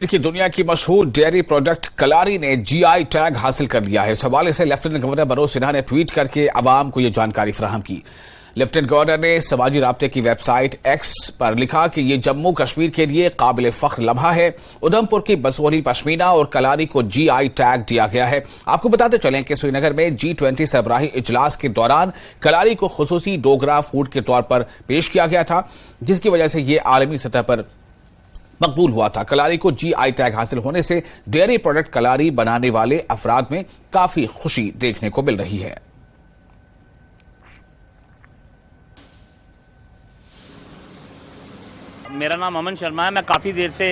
देखिए, दुनिया की मशहूर डेयरी प्रोडक्ट कलारी ने जीआई टैग हासिल कर लिया है। इस हवाले से लेफ्टिनेंट गवर्नर मनोज सिन्हा ने ट्वीट करके आवाम को यह जानकारी फराहम की। लेफ्टिनेंट गवर्नर ने समाजी राब्ते की वेबसाइट एक्स पर लिखा कि यह जम्मू कश्मीर के लिए काबिल फख्र लम्हा है। उधमपुर की बसोली पश्मीना और कलारी को जीआई टैग दिया गया है। आपको बताते चलें कि श्रीनगर में G20 सरबराही इजलास के दौरान कलारी को खुसूसी डोगरा फूड के तौर पर पेश किया गया था, जिसकी वजह से यह आलमी सतह पर मकबूल हुआ था। कलारी को जीआई टैग हासिल होने से डेयरी प्रोडक्ट कलारी बनाने वाले अफराद में काफी खुशी देखने को मिल रही है। मेरा नाम अमन शर्मा है। मैं काफ़ी देर से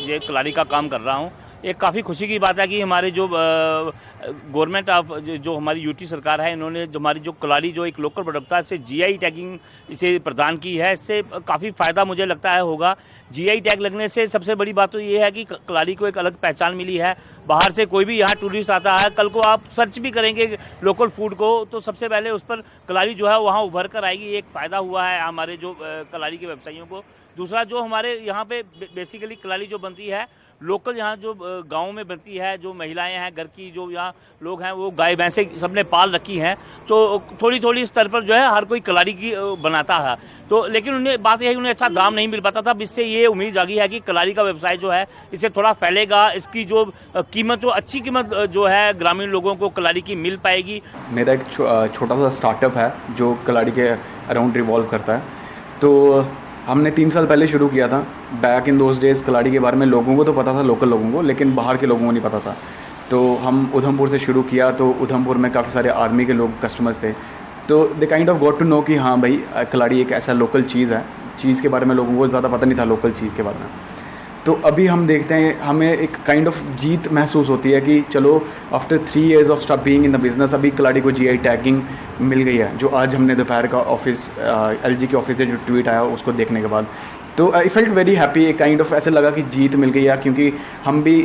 ये कलारी का काम कर रहा हूँ। एक काफ़ी खुशी की बात है कि हमारे जो गवर्नमेंट ऑफ जो हमारी यूटी सरकार है, इन्होंने जो हमारी जो कलारी जो एक लोकल प्रोडक्ट था, इससे जीआई टैगिंग इसे प्रदान की है। इससे काफ़ी फ़ायदा मुझे लगता है होगा। जीआई टैग लगने से सबसे बड़ी बात तो ये है कि कलारी को एक अलग पहचान मिली है। बाहर से कोई भी यहाँ टूरिस्ट आता है, कल को आप सर्च भी करेंगे लोकल फूड को, तो सबसे पहले उस पर कलारी जो है वहाँ उभर कर आएगी। एक फ़ायदा हुआ है हमारे जो कलारी के व्यवसायियों को। दूसरा, जो हमारे यहाँ पे बेसिकली कलारी जो बनती है लोकल, यहाँ जो गांव में बनती है, जो महिलाएं हैं घर की, जो यहाँ लोग हैं वो गाय भैंसे सबने पाल रखी हैं, तो थोड़ी थोड़ी स्तर पर जो है हर कोई कलारी की बनाता है। तो लेकिन उन्हें बात यह है कि उन्हें अच्छा दाम नहीं मिल पाता था। इससे ये उम्मीद जागी है कि कलारी का व्यवसाय जो है इससे थोड़ा फैलेगा। इसकी जो कीमत, जो अच्छी कीमत जो है ग्रामीण लोगों को कलारी की मिल पाएगी। मेरा एक छोटा सा स्टार्टअप है जो कलारी के अराउंड रिवॉल्व करता है। तो हमने 3 साल पहले शुरू किया था। बैक इन दोज डेज़ कलारी के बारे में लोगों को तो पता था, लोकल लोगों को, लेकिन बाहर के लोगों को नहीं पता था। तो हम उधमपुर से शुरू किया। तो उधमपुर में काफ़ी सारे आर्मी के लोग कस्टमर्स थे, तो they kind of got to know कि हाँ भाई, कलारी एक ऐसा लोकल चीज़ है। चीज़ के बारे में लोगों को ज़्यादा पता नहीं था, लोकल चीज़ के बारे में। तो अभी हम देखते हैं, हमें एक काइंड ऑफ जीत महसूस होती है कि चलो after 3 years of stop being in the business, अभी कलारी को जीआई टैगिंग मिल गई है। जो आज हमने दोपहर का ऑफिस एलजी के ऑफिस से जो ट्वीट आया उसको देखने के बाद, तो आई फेल्ट वेरी हैप्पी। एक काइंड ऑफ ऐसे लगा कि जीत मिल गई है, क्योंकि हम भी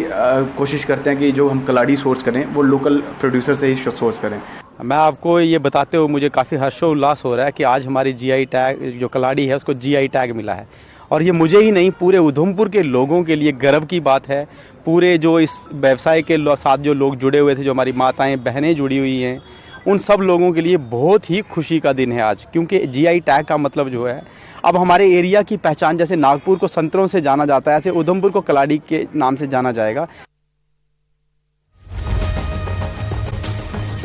कोशिश करते हैं कि जो हम कलारी सोर्स करें वो लोकल प्रोड्यूसर से ही सोर्स करें। मैं आपको ये बताते हुए मुझे काफ़ी हर्षोल्लास हो रहा है कि आज हमारी जीआई टैग जो कलारी है उसको जीआई टैग मिला है। और ये मुझे ही नहीं, पूरे उधमपुर के लोगों के लिए गर्व की बात है। पूरे जो इस व्यवसाय के साथ जो लोग जुड़े हुए थे, जो हमारी माताएं बहनें जुड़ी हुई हैं, उन सब लोगों के लिए बहुत ही खुशी का दिन है आज। क्योंकि जीआई टैग का मतलब जो है, अब हमारे एरिया की पहचान, जैसे नागपुर को संतरों से जाना जाता है, ऐसे उधमपुर को कलारी के नाम से जाना जाएगा।